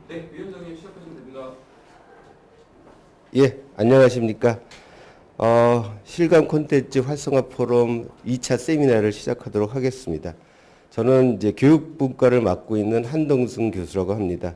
네, 위원장님 시작하시면 됩니다. 예, 안녕하십니까. 실감 콘텐츠 활성화 포럼 2차 세미나를 시작하도록 하겠습니다. 저는 이제 교육분과를 맡고 있는 한동승 교수라고 합니다.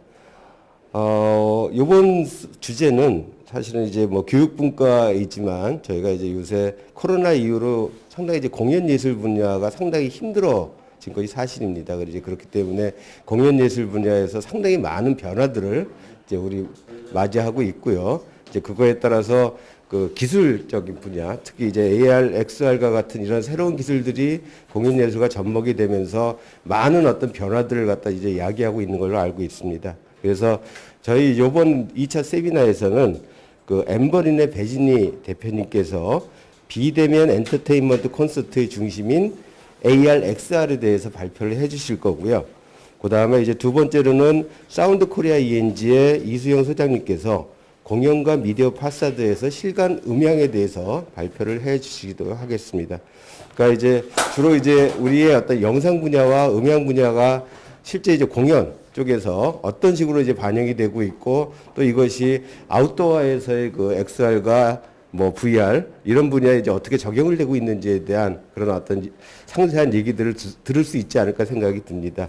요번 주제는 사실은 이제 뭐 교육분과이지만 저희가 이제 요새 코로나 이후로 상당히 이제 공연예술 분야가 상당히 힘들어진 것이 사실입니다. 그래서 이제 그렇기 때문에 공연예술 분야에서 상당히 많은 변화들을 이제 우리 맞이하고 있고요. 이제 그거에 따라서 그 기술적인 분야, 특히 이제 AR, XR과 같은 이런 새로운 기술들이 공연예술과 접목이 되면서 많은 어떤 변화들을 갖다 이제 이야기하고 있는 걸로 알고 있습니다. 그래서 저희 요번 2차 세미나에서는 그 엠버린의 배진희 대표님께서 비대면 엔터테인먼트 콘서트의 중심인 AR, XR에 대해서 발표를 해 주실 거고요. 그 다음에 이제 두 번째로는 사운드 코리아 ENG의 이수영 소장님께서 공연과 미디어 파사드에서 실감 음향에 대해서 발표를 해 주시기도 하겠습니다. 그러니까 이제 주로 이제 우리의 어떤 영상 분야와 음향 분야가 실제 이제 공연 쪽에서 어떤 식으로 이제 반영이 되고 있고 또 이것이 아웃도어에서의 그 XR과 뭐 VR 이런 분야에 이제 어떻게 적용을 되고 있는지에 대한 그런 어떤 상세한 얘기들을 들을 수 있지 않을까 생각이 듭니다.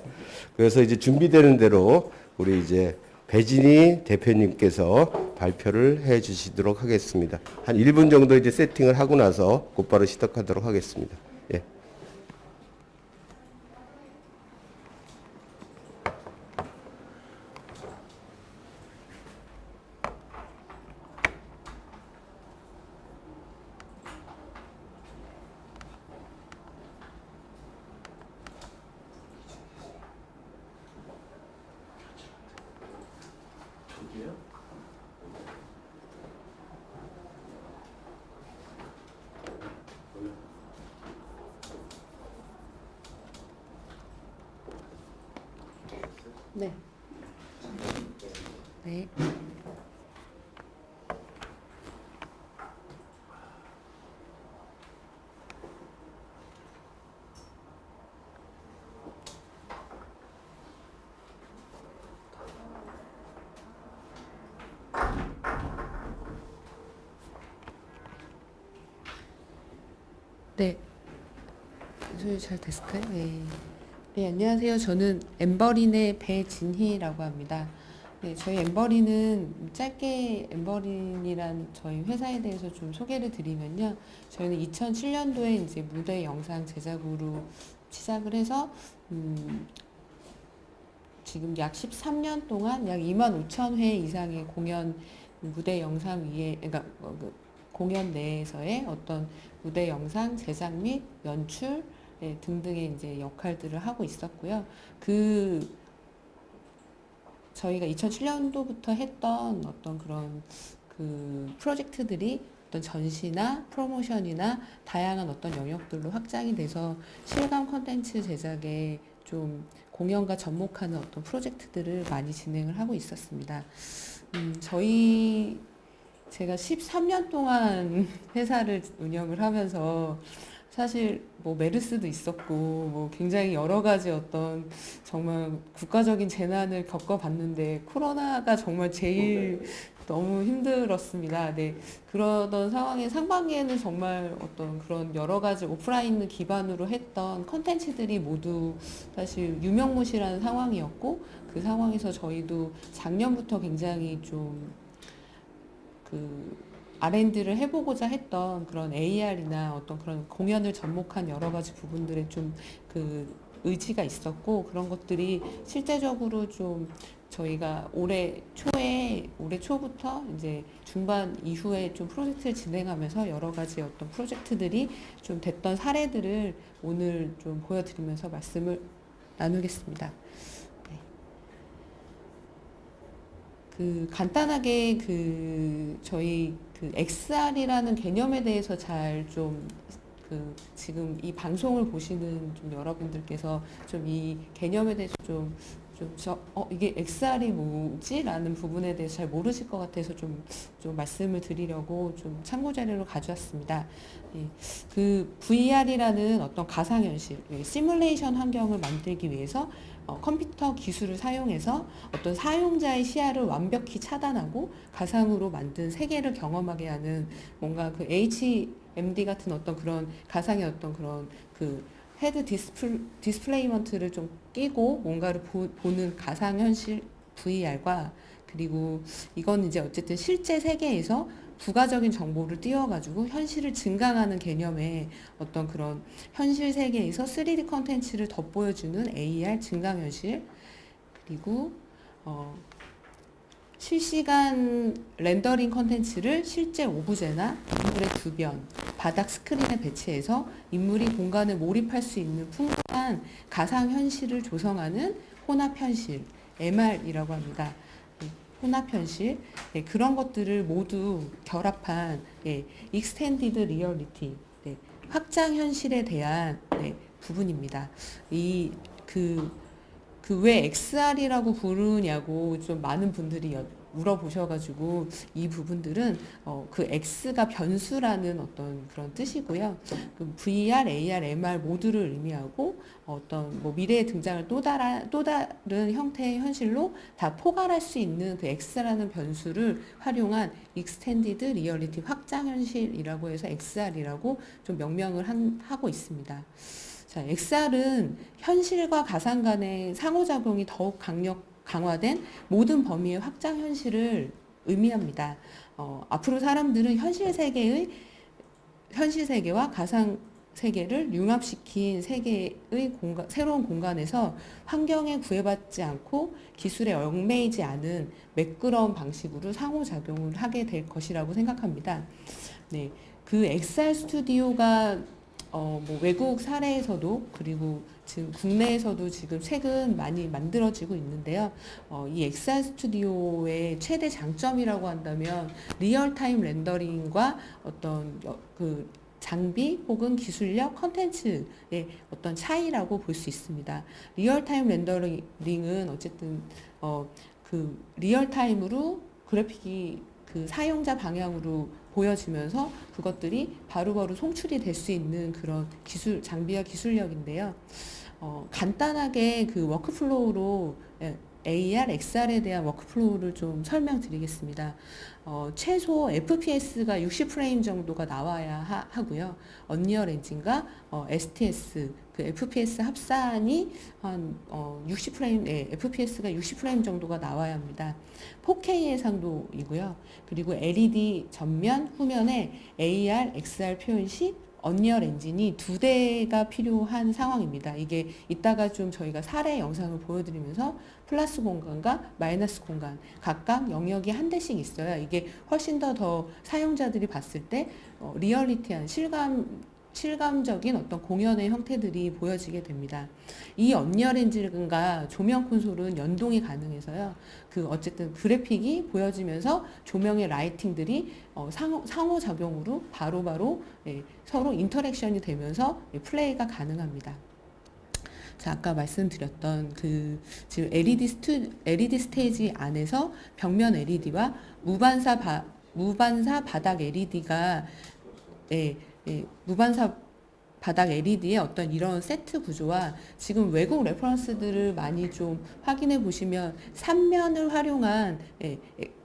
그래서 이제 준비되는 대로 우리 이제 배진희 대표님께서 발표를 해 주시도록 하겠습니다. 한 1분 정도 이제 세팅을 하고 나서 곧바로 시작하도록 하겠습니다. 예. 네. 네. 네. 소리 잘 됐을까요? 네. 네, 안녕하세요. 저는 엠버린의 배진희라고 합니다. 네, 저희 엠버린은 짧게 엠버린이란 저희 회사에 대해서 좀 소개를 드리면요. 저희는 2007년도에 이제 무대 영상 제작으로 시작을 해서 지금 약 13년 동안 약 2만 5천 회 이상의 공연 무대 영상 위에 그러니까 그 공연 내에서의 어떤 무대 영상 제작 및 연출 등등의 이제 역할들을 하고 있었고요. 저희가 2007년도부터 했던 어떤 그런 그 프로젝트들이 어떤 전시나 프로모션이나 다양한 어떤 영역들로 확장이 돼서 실감 콘텐츠 제작에 좀 공연과 접목하는 어떤 프로젝트들을 많이 진행을 하고 있었습니다. 제가 13년 동안 회사를 운영을 하면서 사실 뭐 메르스도 있었고 뭐 굉장히 여러 가지 어떤 정말 국가적인 재난을 겪어봤는데 코로나가 정말 제일 너무 힘들었습니다. 네. 그러던 상황에 상반기에는 정말 어떤 그런 여러 가지 오프라인 기반으로 했던 컨텐츠들이 모두 사실 유명무실한 상황이었고 그 상황에서 저희도 작년부터 굉장히 좀 R&D를 해보고자 했던 그런 AR이나 어떤 그런 공연을 접목한 여러 가지 부분들에 좀 의지가 있었고 그런 것들이 실제적으로 좀 저희가 올해 초부터 이제 중반 이후에 좀 프로젝트를 진행하면서 여러 가지 어떤 프로젝트들이 좀 됐던 사례들을 오늘 좀 보여드리면서 말씀을 나누겠습니다. 간단하게 저희 XR이라는 개념에 대해서 잘 좀 지금 이 방송을 보시는 좀 여러분들께서 좀 이 개념에 대해서 좀 이게 XR이 뭐지? 라는 부분에 대해서 잘 모르실 것 같아서 좀 말씀을 드리려고 좀 참고 자료를 가져왔습니다. 예, 그 VR이라는 어떤 가상현실, 시뮬레이션 환경을 만들기 위해서 컴퓨터 기술을 사용해서 어떤 사용자의 시야를 완벽히 차단하고 가상으로 만든 세계를 경험하게 하는 뭔가 그 HMD 같은 어떤 그런 가상의 어떤 그런 그 헤드 디스플레이먼트를 좀 끼고 뭔가를 보는 가상현실 VR과 그리고 이건 이제 어쨌든 실제 세계에서 부가적인 정보를 띄워가지고 현실을 증강하는 개념의 어떤 그런 현실 세계에서 3D 컨텐츠를 덧보여주는 AR 증강현실 그리고 실시간 렌더링 컨텐츠를 실제 오브제나 인물의 주변, 바닥 스크린에 배치해서 인물이 공간에 몰입할 수 있는 풍부한 가상현실을 조성하는 혼합현실, MR이라고 합니다. 혼합현실, 그런 것들을 모두 결합한 익스텐디드 리얼리티, 확장현실에 대한 부분입니다. 왜 XR이라고 부르냐고 좀 많은 분들이 물어보셔가지고 이 부분들은 그 X가 변수라는 어떤 그런 뜻이고요. 그 VR, AR, MR 모두를 의미하고 어떤 뭐 미래에 등장할 또 다른 형태의 현실로 다 포괄할 수 있는 그 X라는 변수를 활용한 Extended Reality 확장 현실이라고 해서 XR이라고 좀 명명을 하고 있습니다. 자, XR은 현실과 가상 간의 상호작용이 더욱 강화된 모든 범위의 확장 현실을 의미합니다. 앞으로 사람들은 현실 세계와 가상 세계를 융합시킨 세계의 새로운 공간에서 환경에 구애받지 않고 기술에 얽매이지 않은 매끄러운 방식으로 상호작용을 하게 될 것이라고 생각합니다. 네, 그 XR 스튜디오가 뭐 외국 사례에서도 그리고 지금 국내에서도 지금 최근 많이 만들어지고 있는데요. 이 XR 스튜디오의 최대 장점이라고 한다면 리얼타임 렌더링과 어떤 그 장비 혹은 기술력, 컨텐츠의 어떤 차이라고 볼 수 있습니다. 리얼타임 렌더링은 어쨌든 그 리얼타임으로 그래픽이 그 사용자 방향으로 보여지면서 그것들이 바로바로 송출이 될 수 있는 그런 장비와 기술력인데요. 간단하게 그 워크플로우로 AR, XR에 대한 워크플로우를 좀 설명드리겠습니다. 최소 FPS가 60프레임 정도가 나와야 하고요. 언리얼 엔진과 STS, 그 FPS 합산이 한 60프레임, FPS가 60프레임 정도가 나와야 합니다. 4K 해상도이고요. 그리고 LED 전면, 후면에 AR, XR 표현 시 언리얼 엔진이 2대가 필요한 상황입니다. 이게 이따가 좀 저희가 사례 영상을 보여드리면서 플러스 공간과 마이너스 공간 각각 영역이 한 대씩 있어요. 이게 훨씬 더 사용자들이 봤을 때 리얼리티한 실감적인 어떤 공연의 형태들이 보여지게 됩니다. 이 언리얼 엔진과 조명 콘솔은 연동이 가능해서요. 그 어쨌든 그래픽이 보여지면서 조명의 라이팅들이 상호작용으로 바로바로 서로 인터랙션이 되면서 플레이가 가능합니다. 자, 아까 말씀드렸던 그 지금 LED 스테이지 안에서 벽면 LED와 무반사 바닥 LED가 무반사 바닥 LED의 어떤 이런 세트 구조와 지금 외국 레퍼런스들을 많이 좀 확인해 보시면 3면을 활용한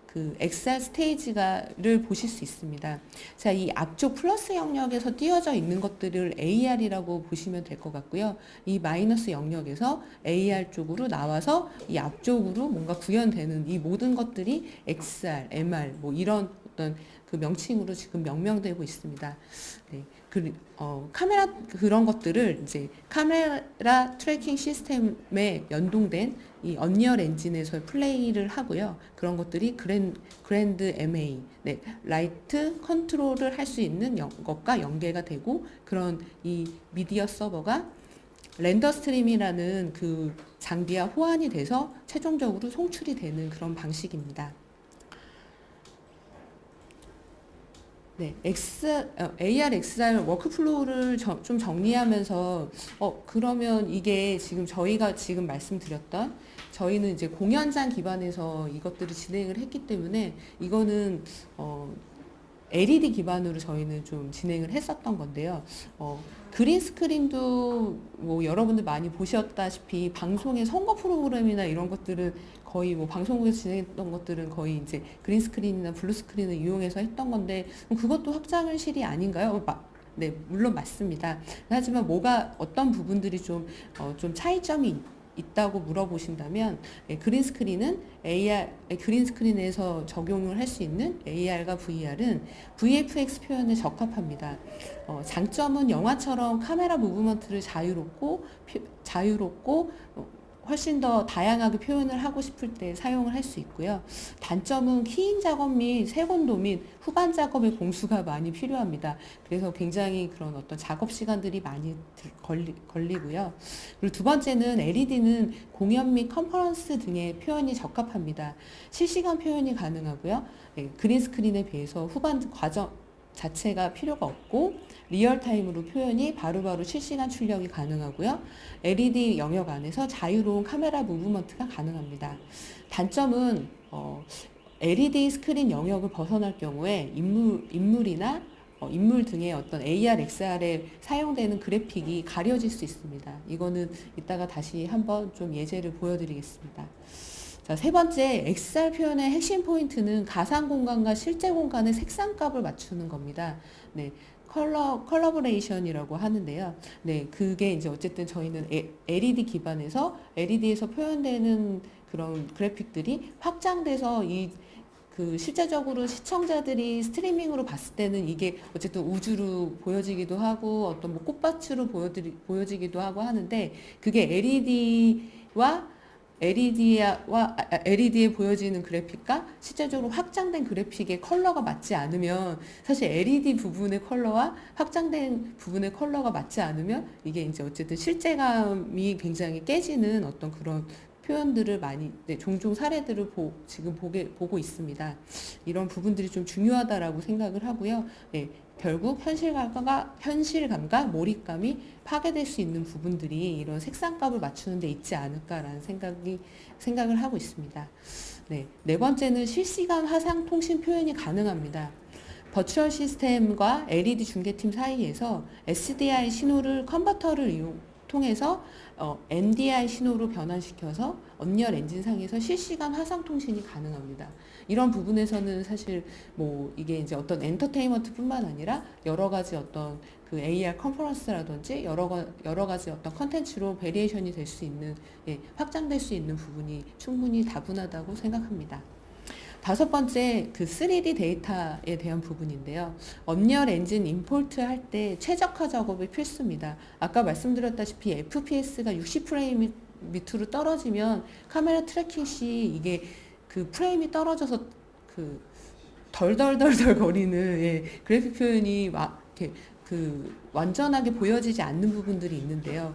그 XR 스테이지를 보실 수 있습니다. 자, 이 앞쪽 플러스 영역에서 띄워져 있는 것들을 AR이라고 보시면 될 것 같고요. 이 마이너스 영역에서 AR 쪽으로 나와서 이 앞쪽으로 뭔가 구현되는 이 모든 것들이 XR, MR 뭐 이런 어떤 그 명칭으로 지금 명명되고 있습니다. 네. 카메라 그런 것들을 이제 카메라 트래킹 시스템에 연동된 이 언리얼 엔진에서 플레이를 하고요. 그런 것들이 그랜드 MA, 라이트 컨트롤을 할 수 있는 것과 연계가 되고 그런 이 미디어 서버가 렌더 스트림이라는 그 장비와 호환이 돼서 최종적으로 송출이 되는 그런 방식입니다. 네, AR, XR 워크플로우를 좀 정리하면서, 그러면 이게 지금 저희가 지금 말씀드렸던, 저희는 이제 공연장 기반에서 이것들을 진행을 했기 때문에, 이거는, LED 기반으로 저희는 좀 진행을 했었던 건데요. 그린 스크린도 뭐 여러분들 많이 보셨다시피 방송의 선거 프로그램이나 이런 것들은 거의 뭐 방송국에서 진행했던 것들은 거의 이제 그린 스크린이나 블루 스크린을 이용해서 했던 건데 그것도 확장현실이 아닌가요? 네, 물론 맞습니다. 하지만 어떤 부분들이 좀 차이점이 있다고 물어보신다면 그린 스크린은 그린 스크린에서 적용을 할 수 있는 AR과 VR은 VFX 표현에 적합합니다. 장점은 영화처럼 카메라 무브먼트를 자유롭고 훨씬 더 다양하게 표현을 하고 싶을 때 사용을 할 수 있고요. 단점은 키잉 작업 및 색온도 및 후반 작업의 공수가 많이 필요합니다. 그래서 굉장히 그런 어떤 작업 시간들이 많이 걸리고요. 그리고 두 번째는 LED는 공연 및 컨퍼런스 등의 표현이 적합합니다. 실시간 표현이 가능하고요. 그린 스크린에 비해서 후반 과정 자체가 필요가 없고 리얼타임으로 표현이 바로바로 실시간 출력이 가능하고요. LED 영역 안에서 자유로운 카메라 무브먼트가 가능합니다. 단점은 LED 스크린 영역을 벗어날 경우에 인물이나 인물 등의 어떤 AR, XR에 사용되는 그래픽이 가려질 수 있습니다. 이거는 이따가 다시 한번 좀 예제를 보여드리겠습니다. 자, 세 번째, XR 표현의 핵심 포인트는 가상 공간과 실제 공간의 색상값을 맞추는 겁니다. 네, 컬러버레이션이라고 하는데요. 네, 그게 이제 어쨌든 저희는 LED 기반에서 LED에서 표현되는 그런 그래픽들이 확장돼서 실제적으로 시청자들이 스트리밍으로 봤을 때는 이게 어쨌든 우주로 보여지기도 하고 어떤 뭐 꽃밭으로 보여지기도 하고 하는데 그게 LED에 보여지는 그래픽과 실제적으로 확장된 그래픽의 컬러가 맞지 않으면 사실 LED 부분의 컬러와 확장된 부분의 컬러가 맞지 않으면 이게 이제 어쨌든 실제감이 굉장히 깨지는 어떤 그런 표현들을 많이 종종 사례들을 지금 보고 있습니다. 이런 부분들이 좀 중요하다라고 생각을 하고요. 네, 결국 현실감과 몰입감이 파괴될 수 있는 부분들이 이런 색상값을 맞추는 데 있지 않을까라는 생각을 하고 있습니다. 네 번째는 실시간 화상 통신 표현이 가능합니다. 버추얼 시스템과 LED 중계팀 사이에서 SDI 신호를 컨버터를 통해서 NDI 신호로 변환시켜서 언리얼 엔진상에서 실시간 화상 통신이 가능합니다. 이런 부분에서는 사실 뭐 이게 이제 어떤 엔터테인먼트뿐만 아니라 여러 가지 어떤 그 AR 컨퍼런스라든지 여러 가지 어떤 컨텐츠로 베리에이션이 될 수 있는 확장될 수 있는 부분이 충분히 다분하다고 생각합니다. 다섯 번째, 그 3D 데이터에 대한 부분인데요. 언리얼 엔진 임포트 할 때 최적화 작업이 필수입니다. 아까 말씀드렸다시피 FPS가 60프레임 밑으로 떨어지면 카메라 트래킹 시 이게 그 프레임이 떨어져서 그 덜덜덜덜 거리는 그래픽 표현이 이렇게 완전하게 보여지지 않는 부분들이 있는데요.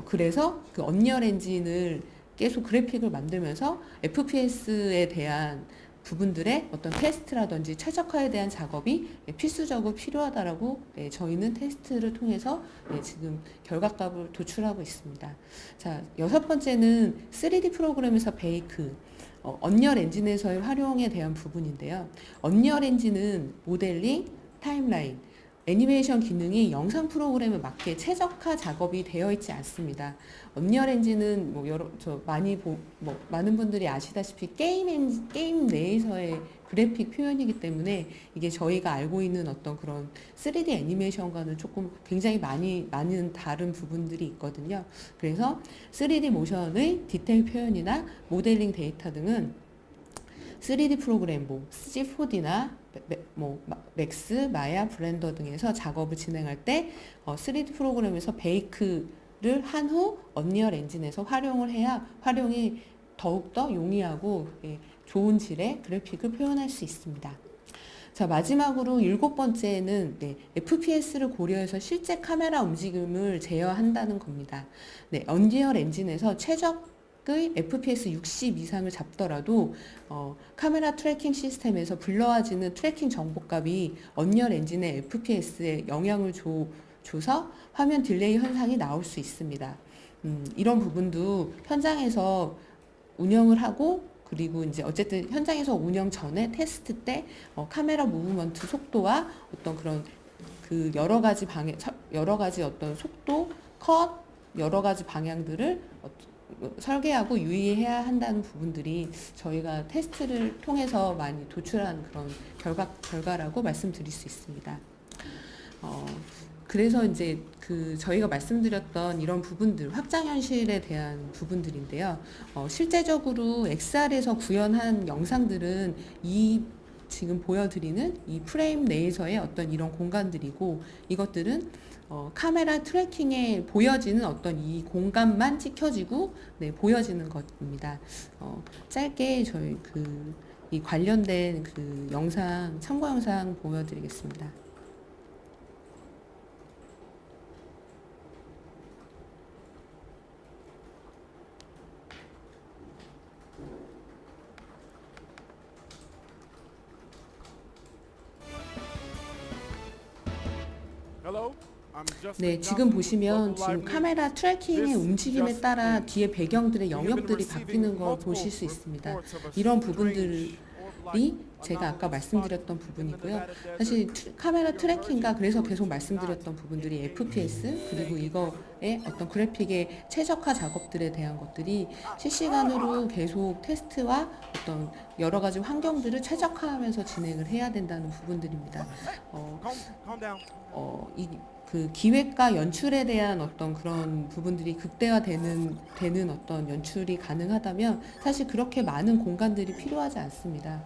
그래서 그 언리얼 엔진을 계속 그래픽을 만들면서 FPS에 대한 부분들의 어떤 테스트라든지 최적화에 대한 작업이 필수적으로 필요하다라고 저희는 테스트를 통해서 지금 결과값을 도출하고 있습니다. 자, 여섯 번째는 3D 프로그램에서 베이크, 언리얼 엔진에서의 활용에 대한 부분인데요. 언리얼 엔진은 모델링, 타임라인, 애니메이션 기능이 영상 프로그램에 맞게 최적화 작업이 되어 있지 않습니다. 언리얼 엔진은 많은 분들이 아시다시피 게임 내에서의 그래픽 표현이기 때문에 이게 저희가 알고 있는 어떤 그런 3D 애니메이션과는 조금 굉장히 많은 다른 부분들이 있거든요. 그래서 3D 모션의 디테일 표현이나 모델링 데이터 등은 3D 프로그램, C4D나 맥스, 마야, 블렌더 등에서 작업을 진행할 때 3D 프로그램에서 베이크를 한 후 언리얼 엔진에서 활용을 해야 활용이 더욱더 용이하고 좋은 질의 그래픽을 표현할 수 있습니다. 자, 마지막으로 일곱 번째는 FPS를 고려해서 실제 카메라 움직임을 제어한다는 겁니다. 언리얼 엔진에서 최적 의 FPS 60 이상을 잡더라도 카메라 트래킹 시스템에서 불러와지는 트래킹 정보값이 언리얼 엔진의 FPS에 영향을 줘서 화면 딜레이 현상이 나올 수 있습니다. 이런 부분도 현장에서 운영을 하고 그리고 이제 어쨌든 현장에서 운영 전에 테스트 때 카메라 무브먼트 속도와 어떤 그런 그 여러 가지 어떤 속도, 컷 여러 가지 방향들을 설계하고 유의해야 한다는 부분들이 저희가 테스트를 통해서 많이 도출한 그런 결과라고 말씀드릴 수 있습니다. 그래서 이제 그 저희가 말씀드렸던 이런 부분들, 확장현실에 대한 부분들인데요. 실제적으로 XR에서 구현한 영상들은 지금 보여드리는 이 프레임 내에서의 어떤 이런 공간들이고, 이것들은 카메라 트래킹에 보여지는 어떤 이 공간만 찍혀지고 보여지는 것입니다. 짧게 저희 이 관련된 그 영상, 참고 영상 보여드리겠습니다. 네, 지금 보시면 지금 카메라 트래킹의 움직임에 따라 뒤에 배경들의 영역들이 바뀌는 걸 보실 수 있습니다. 이런 부분들이 제가 아까 말씀드렸던 부분이고요. 사실 카메라 트래킹과 그래서 계속 말씀드렸던 부분들이 FPS 그리고 이거의 어떤 그래픽의 최적화 작업들에 대한 것들이 실시간으로 계속 테스트와 어떤 여러 가지 환경들을 최적화하면서 진행을 해야 된다는 부분들입니다. 그 기획과 연출에 대한 어떤 그런 부분들이 극대화되는 어떤 연출이 가능하다면 사실 그렇게 많은 공간들이 필요하지 않습니다.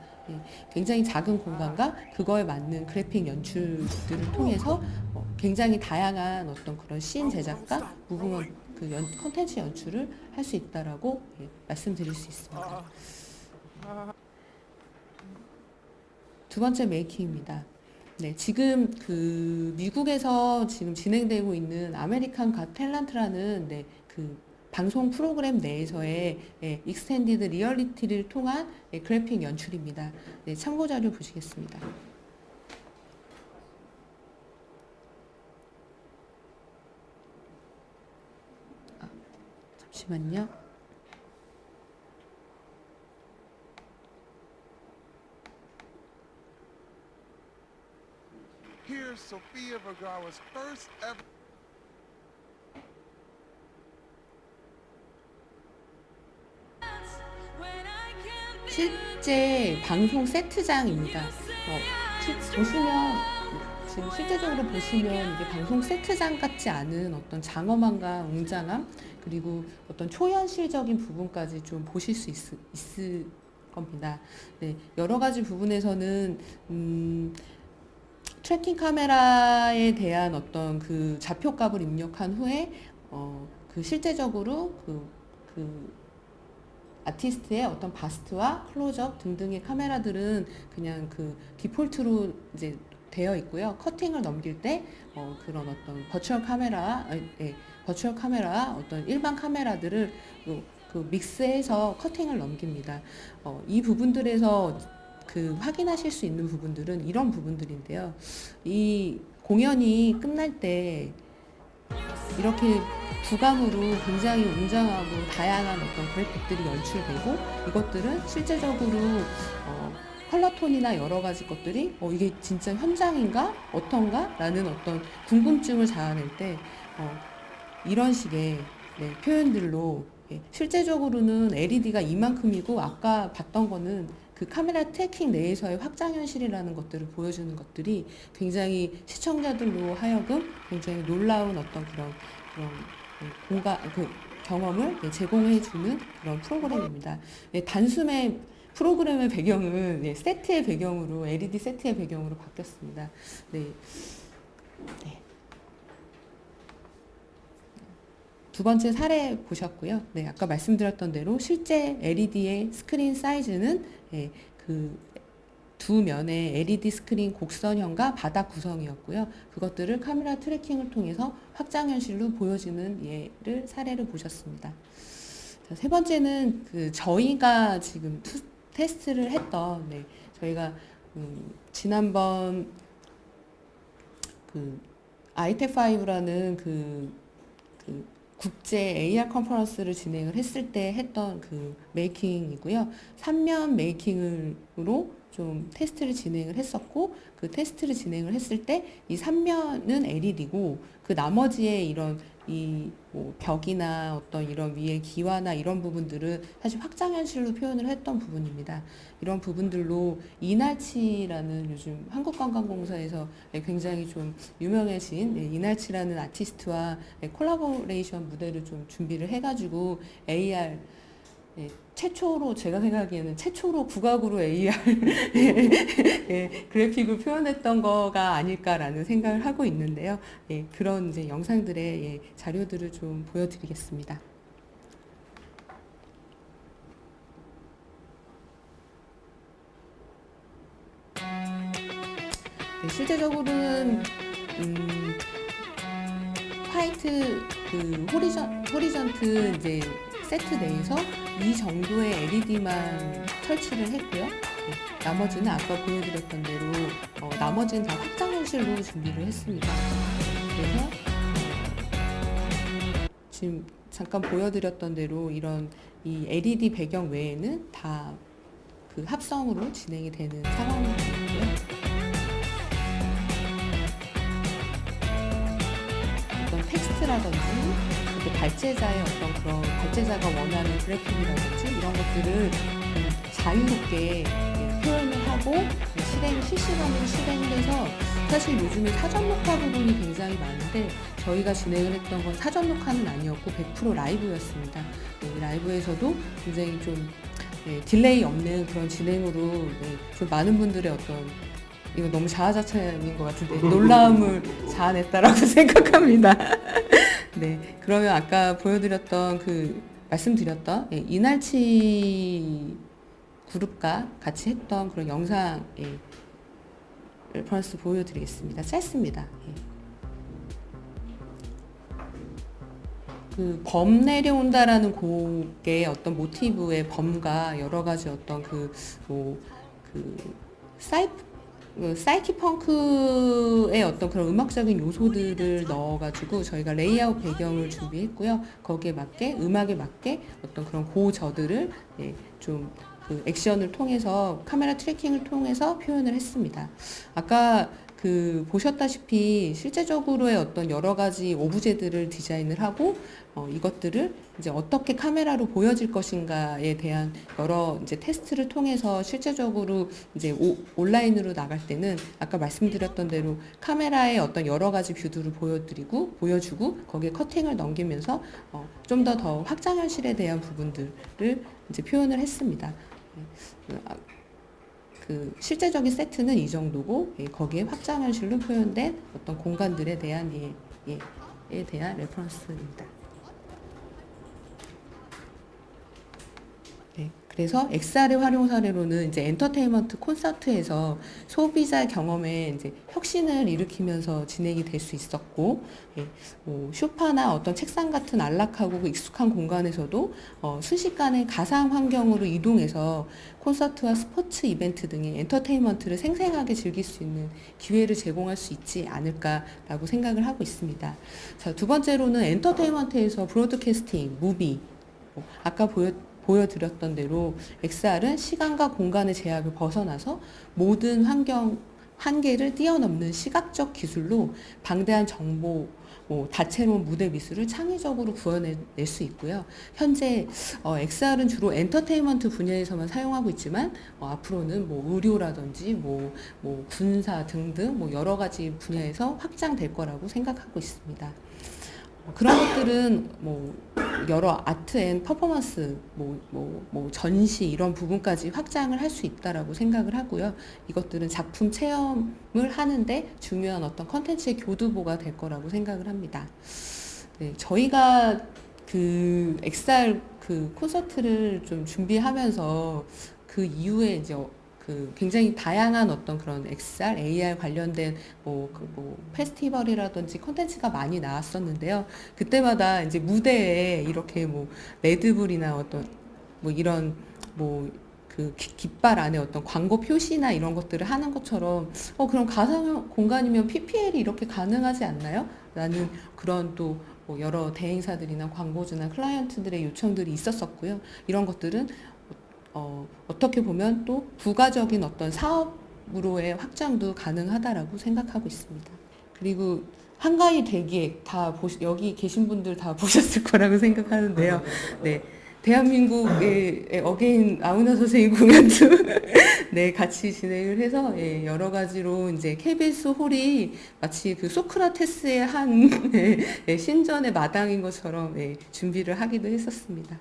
굉장히 작은 공간과 그거에 맞는 그래픽 연출들을 통해서 굉장히 다양한 어떤 그런 씬 제작과 무브먼트 콘텐츠 연출을 할 수 있다라고 말씀드릴 수 있습니다. 두 번째 메이킹입니다. 네, 지금 그 미국에서 지금 진행되고 있는 아메리칸 갓 탤런트라는 그 방송 프로그램 내에서의 익스텐디드 리얼리티를 통한 그래픽 연출입니다. 네, 참고 자료 보시겠습니다. 잠시만요. Here's Sofia Vergara's first ever. 실제 방송 세트장입니다. 보시면 지금 실제적으로 보시면 이게 방송 세트장 같지 않은 어떤 장엄함과 웅장함 그리고 어떤 초현실적인 부분까지 좀 보실 수 있을 겁니다. 네, 여러 가지 부분에서는 트래킹 카메라에 대한 어떤 그 좌표값을 입력한 후에 그 실제적으로 그 아티스트의 어떤 바스트와 클로즈업 등등의 카메라들은 그냥 그 디폴트로 이제 되어 있고요. 커팅을 넘길 때 그런 어떤 버추얼 카메라 어떤 일반 카메라들을 그 믹스해서 커팅을 넘깁니다. 이 부분들에서 그 확인하실 수 있는 부분들은 이런 부분들인데요. 이 공연이 끝날 때 이렇게 부감으로 굉장히 웅장하고 다양한 어떤 그래픽들이 연출되고 이것들은 실제적으로 컬러톤이나 여러 가지 것들이 이게 진짜 현장인가 어떤가 라는 어떤 궁금증을 자아낼 때 이런 식의 표현들로 실제적으로는 LED가 이만큼이고 아까 봤던 거는 그 카메라 트래킹 내에서의 확장현실이라는 것들을 보여주는 것들이 굉장히 시청자들로 하여금 굉장히 놀라운 어떤 그런 경험을 제공해주는 그런 프로그램입니다. 단숨에 프로그램의 배경은 세트의 배경으로 LED 세트의 배경으로 바뀌었습니다. 두 번째 사례 보셨고요. 아까 말씀드렸던 대로 실제 LED의 스크린 사이즈는 그 두 면의 LED 스크린 곡선형과 바닥 구성이었고요. 그것들을 카메라 트래킹을 통해서 확장현실로 보여지는 사례를 보셨습니다. 자, 세 번째는 그 저희가 지금 테스트를 했던 저희가 지난번 그 아이텍5라는 그 국제 AR 컨퍼런스를 진행을 했을 때 했던 그 메이킹이고요. 3면 메이킹으로 좀 테스트를 진행을 했었고, 그 테스트를 진행을 했을 때 이 3면은 LED고 그 나머지의 이런 뭐 벽이나 어떤 이런 위에 기와나 이런 부분들은 사실 확장 현실로 표현을 했던 부분입니다. 이런 부분들로 이날치라는 요즘 한국관광공사에서 굉장히 좀 유명해진 이날치라는 아티스트와 콜라보레이션 무대를 좀 준비를 해가지고 AR 최초로 제가 생각하기에는 최초로 국악으로 AR 그래픽을 표현했던 거가 아닐까라는 생각을 하고 있는데요. 그런 이제 영상들의 자료들을 좀 보여드리겠습니다. 실제적으로는 화이트 그 호리전트 이제 세트 내에서 이 정도의 LED만 설치를 했고요. 나머지는 아까 보여드렸던 대로 나머지는 다 확장 현실로 준비를 했습니다. 그래서 지금 잠깐 보여드렸던 대로 이런 이 LED 배경 외에는 다 그 합성으로 진행이 되는 상황이고요. 어떤 텍스트라든지 발제자의 어떤 그런 발제자가 원하는 그래픽이라든지 이런 것들을 자유롭게 표현을 하고 실시간으로 실행을 해서 사실 요즘에 사전 녹화 부분이 굉장히 많은데 저희가 진행을 했던 건 사전 녹화는 아니었고 100% 라이브였습니다. 라이브에서도 굉장히 좀 딜레이 없는 그런 진행으로 좀 많은 분들의 어떤 이거 너무 자아자찬인 것 같은데 놀라움을 자아냈다라고 생각합니다. 네, 그러면 아까 보여드렸던 말씀드렸던 이날치 그룹과 같이 했던 그런 영상 레퍼런스 보여드리겠습니다. 짧습니다. 그 범 내려온다라는 곡의 어떤 모티브의 범과 여러 가지 어떤 사이키 펑크의 어떤 그런 음악적인 요소들을 넣어가지고 저희가 레이아웃 배경을 준비했고요. 거기에 맞게 음악에 맞게 어떤 그런 고저들을 좀 그 액션을 통해서 카메라 트래킹을 통해서 표현을 했습니다. 아까 보셨다시피 실제적으로의 어떤 여러 가지 오브제들을 디자인을 하고 이것들을 이제 어떻게 카메라로 보여질 것인가에 대한 여러 이제 테스트를 통해서 실제적으로 이제 온라인으로 나갈 때는 아까 말씀드렸던 대로 카메라의 어떤 여러 가지 뷰들을 보여주고 거기에 커팅을 넘기면서 좀 더 확장 현실에 대한 부분들을 이제 표현을 했습니다. 실제적인 세트는 이 정도고 거기에 확장 현실로 표현된 어떤 공간들에 대한 에 대한 레퍼런스입니다. 그래서 XR의 활용 사례로는 이제 엔터테인먼트 콘서트에서 소비자 경험에 이제 혁신을 일으키면서 진행이 될 수 있었고, 소파나 어떤 책상 같은 안락하고 익숙한 공간에서도 순식간에 가상 환경으로 이동해서 콘서트와 스포츠 이벤트 등의 엔터테인먼트를 생생하게 즐길 수 있는 기회를 제공할 수 있지 않을까라고 생각을 하고 있습니다. 자, 두 번째로는 엔터테인먼트에서 브로드캐스팅, 무비, 아까 보여드렸던 대로 XR은 시간과 공간의 제약을 벗어나서 모든 한계를 뛰어넘는 시각적 기술로 방대한 정보, 다채로운 무대 미술을 창의적으로 구현해낼 수 있고요. 현재 XR은 주로 엔터테인먼트 분야에서만 사용하고 있지만 앞으로는 의료라든지 군사 등등 여러 가지 분야에서 확장될 거라고 생각하고 있습니다. 그런 것들은 여러 아트 앤 퍼포먼스, 전시 이런 부분까지 확장을 할 수 있다라고 생각을 하고요. 이것들은 작품 체험을 하는데 중요한 어떤 컨텐츠의 교두보가 될 거라고 생각을 합니다. 네, 저희가 XR 콘서트를 좀 준비하면서 그 이후에 이제 그 굉장히 다양한 어떤 그런 XR, AR 관련된 페스티벌이라든지 콘텐츠가 많이 나왔었는데요. 그때마다 이제 무대에 이렇게 뭐 레드불이나 어떤 뭐 이런 뭐 그 깃발 안에 어떤 광고 표시나 이런 것들을 하는 것처럼 그럼 가상 공간이면 PPL이 이렇게 가능하지 않나요? 라는 그런 또 뭐 여러 대행사들이나 광고주나 클라이언트들의 요청들이 있었었고요. 이런 것들은 어떻게 보면 또 부가적인 어떤 사업으로의 확장도 가능하다라고 생각하고 있습니다. 그리고 한가위 대기획 여기 계신 분들 다 보셨을 거라고 생각하는데요. 네. 대한민국의 어게인 아우나 선생님 공연도 네, 같이 진행을 해서 예, 여러 가지로 이제 KBS 홀이 마치 그 소크라테스의 한 예, 신전의 마당인 것처럼 예, 준비를 하기도 했었습니다.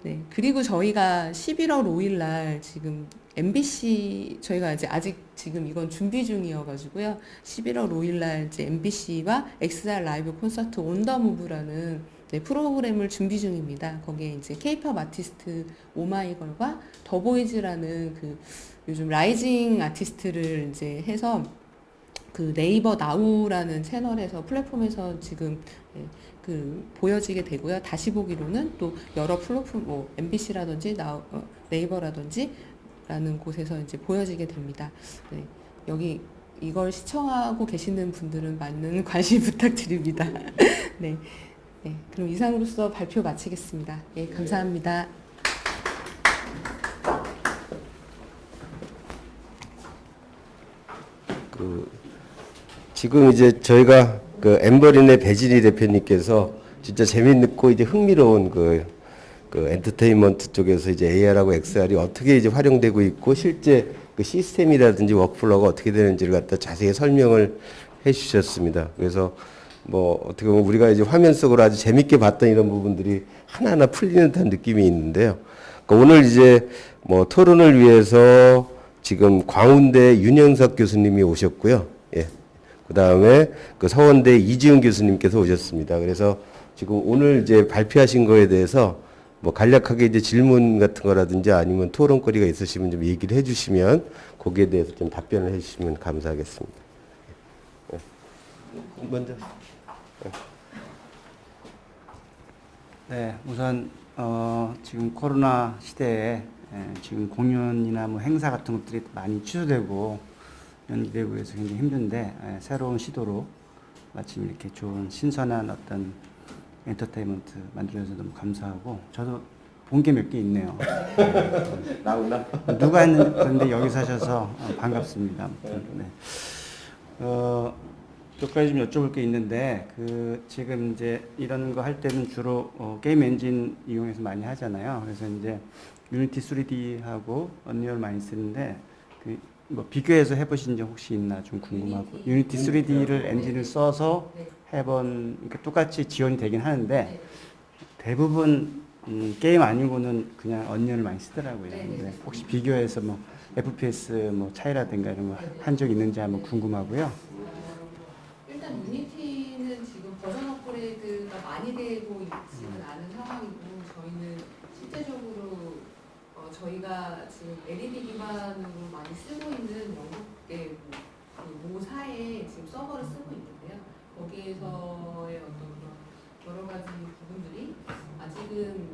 네, 그리고 저희가 11월 5일 날 지금 MBC 저희가 이제 아직 지금 이건 준비 중이어가지고요. 11월 5일 날 이제 MBC와 XR 라이브 콘서트 온 더 무브라는 네, 프로그램을 준비 중입니다. 거기에 이제 K-팝 아티스트 오마이걸과 더보이즈라는 그 요즘 라이징 아티스트를 이제 해서 그 네이버 나우라는 채널에서 플랫폼에서 지금 예, 그 보여지게 되고요. 다시 보기로는 또 여러 플랫폼 뭐 MBC라든지 네이버라든지 라는 곳에서 이제 보여지게 됩니다. 네, 여기 이걸 시청하고 계시는 분들은 많은 관심 부탁드립니다. 네. 네, 그럼 이상으로서 발표 마치겠습니다. 예, 감사합니다. 지금 이제 저희가 그 엠버린의 배진희 대표님께서 진짜 재미있고 이제 흥미로운 그 엔터테인먼트 쪽에서 이제 AR하고 XR이 어떻게 이제 활용되고 있고 실제 그 시스템이라든지 워크플로우가 어떻게 되는지를 갖다 자세히 설명을 해 주셨습니다. 그래서 뭐 어떻게 보면 우리가 이제 화면 속으로 아주 재밌게 봤던 이런 부분들이 하나하나 풀리는 듯한 느낌이 있는데요. 그러니까 오늘 이제 뭐 토론을 위해서 지금 광운대 윤영석 교수님이 오셨고요. 예. 그 다음에 그 서원대 이지훈 교수님께서 오셨습니다. 그래서 지금 오늘 이제 발표하신 거에 대해서 뭐 간략하게 이제 질문 같은 거라든지 아니면 토론거리가 있으시면 좀 얘기를 해주시면 거기에 대해서 좀 답변을 해주시면 감사하겠습니다. 예. 먼저. 네, 우선 지금 코로나 시대에 지금 공연이나 뭐 행사 같은 것들이 많이 취소되고 연기되고 해서 굉장히 힘든데 새로운 시도로 마침 이렇게 좋은 신선한 어떤 엔터테인먼트 만들어줘서 너무 감사하고 저도 본 게 몇 개 있네요. 나오나? 누가 했는데 여기서 하셔서 반갑습니다. 아무튼 네. 몇 가지 좀 여쭤볼 게 있는데 지금 이제 이런 거 할 때는 주로 게임 엔진 이용해서 많이 하잖아요. 그래서 이제 유니티 3D하고 언리얼 많이 쓰는데 뭐 비교해서 해보신 적 혹시 있나 좀 궁금하고 유니티 3D를 엔진을 써서 그러니까 똑같이 지원이 되긴 하는데 대부분 게임 아니고는 그냥 언리얼을 많이 쓰더라고요. 근데 혹시 비교해서 뭐 FPS 뭐 차이라든가 이런 거 한 적 있는지 한번 궁금하고요. 일단 유니티는 지금 버전 업그레이드가 많이 되고 있지는 않은 상황이고 저희는 실제적으로 저희가 지금 LED 기반으로 많이 쓰고 있는 영국의 모사에 지금 서버를 쓰고 있는데요. 거기에서의 어떤 그런 여러 가지 부분들이 아직은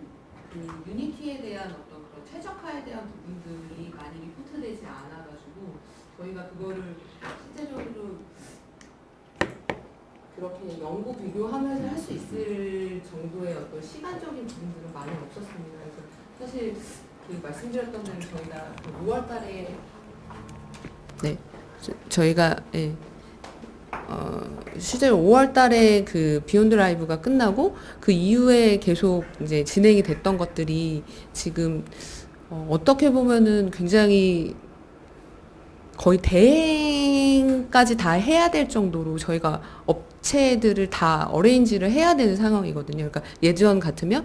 그 유니티에 대한 어떤 그런 최적화에 대한 부분들이 많이 리포트되지 않아가지고 저희가 그거를 실제적으로 그렇게 연구 비교하면서 할 수 있을 정도의 어떤 시간적인 부분들은 많이 없었습니다. 그래서 사실 그 말씀드렸던 대로 저희가 5월달에 네 저희가 예. 실제로 5월달에 그 비욘드 라이브가 끝나고 그 이후에 계속 이제 진행이 됐던 것들이 지금 어떻게 보면은 굉장히 거의 대행까지 다 해야 될 정도로 저희가 업체들을 다 어레인지를 해야 되는 상황이거든요. 그러니까 예전 같으면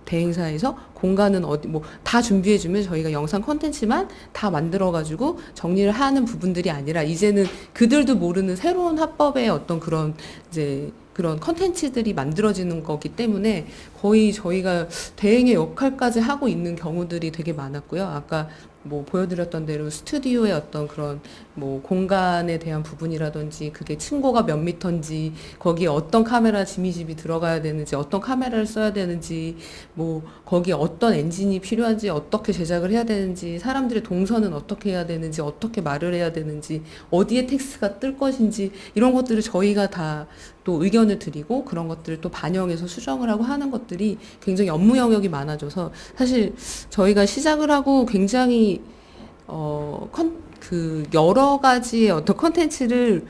대행사에서 공간은 어디 다 준비해주면 저희가 영상 콘텐츠만 다 만들어가지고 정리를 하는 부분들이 아니라 이제는 그들도 모르는 새로운 합법의 어떤 그런 이제 그런 컨텐츠들이 만들어지는 거기 때문에 거의 저희가 대행의 역할까지 하고 있는 경우들이 되게 많았고요. 아까 뭐 보여드렸던 대로 스튜디오의 어떤 그런 뭐 공간에 대한 부분이라든지 그게 층고가 몇 미터인지 거기에 어떤 카메라 지미집이 들어가야 되는지 어떤 카메라를 써야 되는지 뭐 거기에 어떤 엔진이 필요한지 어떻게 제작을 해야 되는지 사람들의 동선은 어떻게 해야 되는지 어떻게 말을 해야 되는지 어디에 텍스트가 뜰 것인지 이런 것들을 저희가 다 또 의견을 드리고 그런 것들을 또 반영해서 수정을 하고 하는 것들이 굉장히 업무 영역이 많아져서 사실 저희가 시작을 하고 굉장히 그 여러 가지의 어떤 컨텐츠를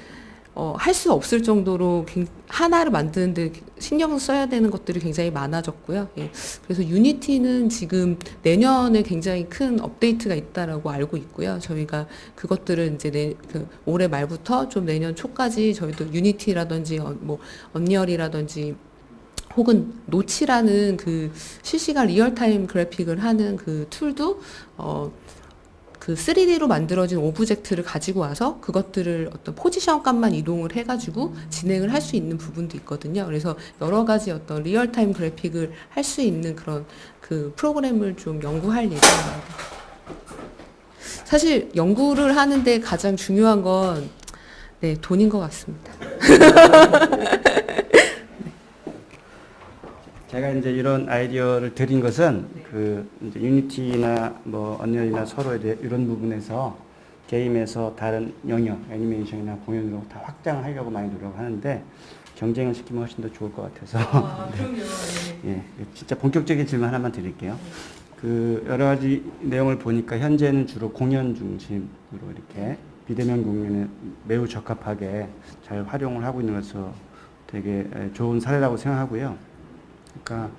할 수 없을 정도로 하나를 만드는데 신경 써야 되는 것들이 굉장히 많아졌고요. 예. 그래서 유니티는 지금 내년에 굉장히 큰 업데이트가 있다라고 알고 있고요. 저희가 그것들을 이제 올해 말부터 좀 내년 초까지 저희도 유니티라든지 뭐 언리얼이라든지 혹은 노치라는 그 실시간 리얼타임 그래픽을 하는 그 툴도 그 3D로 만들어진 오브젝트를 가지고 와서 그것들을 어떤 포지션 값만 이동을 해가지고 진행을 할 수 있는 부분도 있거든요. 그래서 여러 가지 어떤 리얼타임 그래픽을 할 수 있는 그런 그 프로그램을 좀 연구할 예정입니다. 사실 연구를 하는데 가장 중요한 건 네, 돈인 것 같습니다. 제가 이제 이런 아이디어를 드린 것은 그 이제 유니티나 뭐 언리얼이나 서로에 대해 이런 부분에서 게임에서 다른 영역, 애니메이션이나 공연으로 다 확장하려고 많이 노력하는데 경쟁을 시키면 훨씬 더 좋을 것 같아서. 그럼요. 예, 진짜 본격적인 질문 하나만 드릴게요. 그 여러 가지 내용을 보니까 현재는 주로 공연 중심으로 이렇게 비대면 공연에 매우 적합하게 잘 활용을 하고 있는 것으로 되게 좋은 사례라고 생각하고요. 그러니까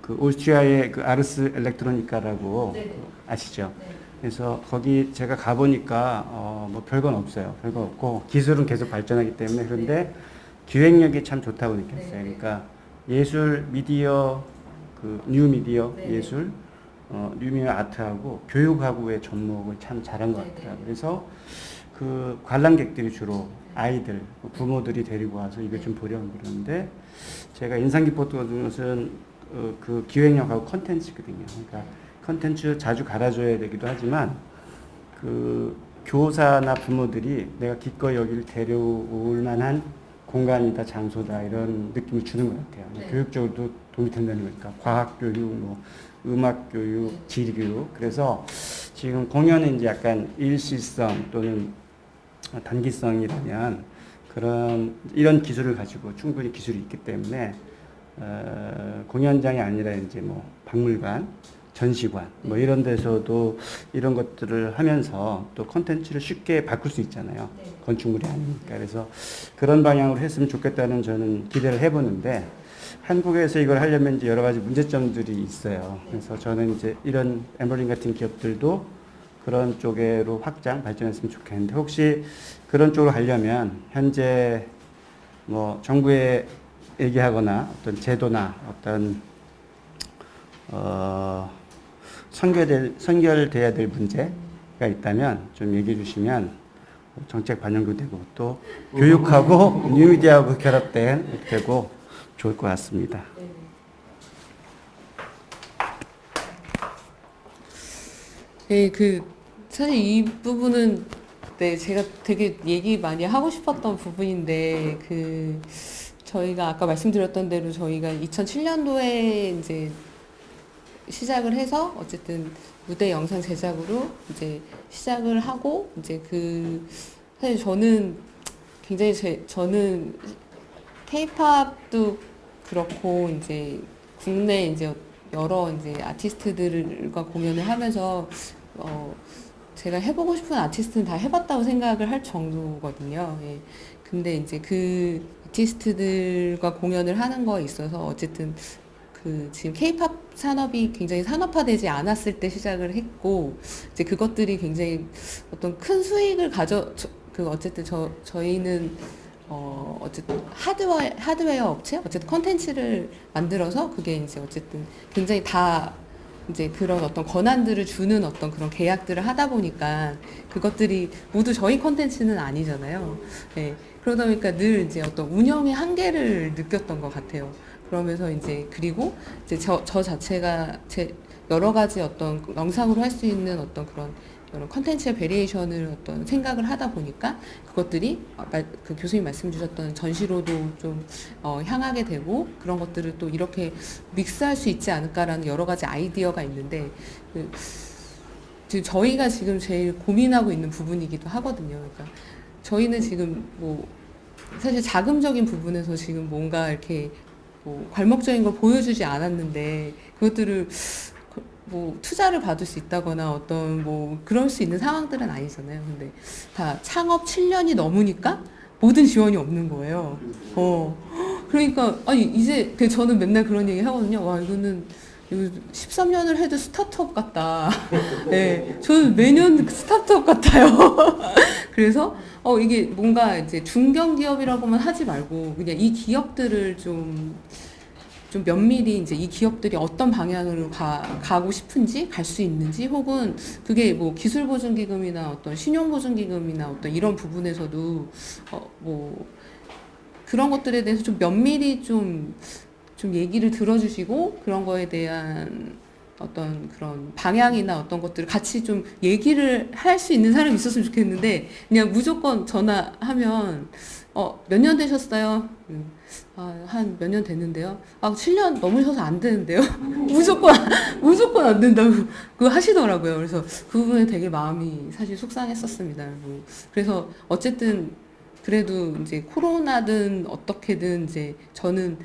그 오스트리아의 그 아르스 엘렉트로니카라고 아시죠? 네. 그래서 거기 제가 가보니까 뭐 별건 없어요. 별거 없고 기술은 계속 발전하기 때문에 그런데 기획력이 참 좋다고 느꼈어요. 그러니까 예술, 미디어, 그 뉴 미디어 예술, 뉴 미디어 아트하고 교육하고의 접목을 참 잘한 것 같더라고요. 그래서 그 관람객들이 주로 아이들, 부모들이 데리고 와서 이걸 좀 보려고 그러는데 제가 인상 깊었던 것은 그 기획력하고 컨텐츠거든요. 그러니까 컨텐츠 자주 갈아줘야 되기도 하지만 그 교사나 부모들이 내가 기꺼이 여기를 데려올 만한 공간이다, 장소다 이런 느낌을 주는 것 같아요. 네. 교육적으로도 도움이 된다는 거니까 과학 교육, 뭐 음악 교육, 지리 교육. 그래서 지금 공연은 이제 약간 일시성 또는 단기성이라면 그런 이런 기술을 가지고 충분히 기술이 있기 때문에 공연장이 아니라 이제 뭐 박물관, 전시관 뭐 이런 데서도 이런 것들을 하면서 또 콘텐츠를 쉽게 바꿀 수 있잖아요. 건축물이 아니니까. 그래서 그런 방향으로 했으면 좋겠다는 저는 기대를 해보는데 한국에서 이걸 하려면 이제 여러 가지 문제점들이 있어요. 그래서 저는 이제 이런 엠버링 같은 기업들도 그런 쪽으로 확장, 발전했으면 좋겠는데 혹시 그런 쪽으로 가려면 현재 뭐 정부에 얘기하거나 어떤 제도나 어떤 선결돼야 될 문제가 있다면 좀 얘기해 주시면 정책 반영도 되고 또 교육하고 뉴미디어하고 결합된 되고 좋을 것 같습니다. 네, 사실 이 부분은 네, 제가 되게 얘기 많이 하고 싶었던 부분인데 저희가 아까 말씀드렸던 대로 저희가 2007년도에 이제 시작을 해서 어쨌든 무대 영상 제작으로 이제 시작을 하고 이제 사실 저는 굉장히 저는 K-팝도 그렇고 이제 국내 이제 여러 이제 아티스트들과 공연을 하면서 제가 해보고 싶은 아티스트는 다 해봤다고 생각을 할 정도거든요. 예. 근데 이제 그 아티스트들과 공연을 하는 거에 있어서 어쨌든 지금 K-팝 산업이 굉장히 산업화되지 않았을 때 시작을 했고 이제 그것들이 굉장히 어떤 큰 수익을 어쨌든 저희는 어쨌든 하드웨어 업체 어쨌든 컨텐츠를 만들어서 그게 이제 어쨌든 굉장히 다 이제 그런 어떤 권한들을 주는 어떤 그런 계약들을 하다 보니까 그것들이 모두 저희 컨텐츠는 아니잖아요. 네. 그러다 보니까 늘 이제 어떤 운영의 한계를 느꼈던 것 같아요. 그러면서 이제 그리고 이제 저 자체가 여러 가지 어떤 영상으로 할 수 있는 어떤 그런 컨텐츠의 베리에이션을 어떤 생각을 하다 보니까 그것들이 그 교수님 말씀 주셨던 전시로도 좀 향하게 되고 그런 것들을 또 이렇게 믹스할 수 있지 않을까라는 여러 가지 아이디어가 있는데 지금 저희가 지금 제일 고민하고 있는 부분이기도 하거든요. 그러니까 저희는 지금 뭐 사실 자금적인 부분에서 지금 뭔가 이렇게 뭐 괄목적인 걸 보여주지 않았는데 그것들을 뭐 투자를 받을 수 있다거나 어떤 뭐 그럴 수 있는 상황들은 아니잖아요. 근데 다 창업 7년이 넘으니까 모든 지원이 없는 거예요. 그러니까 아니 이제 저는 맨날 그런 얘기 하거든요. 와 이거 13년을 해도 스타트업 같다. 네, 저는 매년 스타트업 같아요. 그래서 이게 뭔가 이제 중견기업이라고만 하지 말고 그냥 이 기업들을 좀 면밀히 이제 이 기업들이 어떤 방향으로 가고 싶은지 갈 수 있는지 혹은 그게 뭐 기술보증기금이나 어떤 신용보증기금이나 어떤 이런 부분에서도 뭐 그런 것들에 대해서 좀 면밀히 좀 얘기를 들어주시고 그런 거에 대한 어떤 그런 방향이나 어떤 것들을 같이 좀 얘기를 할 수 있는 사람이 있었으면 좋겠는데 그냥 무조건 전화하면 몇 년 되셨어요? 한 몇 년 됐는데요. 7년 넘으셔서 안 되는데요. 무조건 안 된다고 그거 하시더라고요. 그래서 그 부분에 되게 마음이 사실 속상했었습니다. 그래서 어쨌든 그래도 이제 코로나든 어떻게든 이제 저는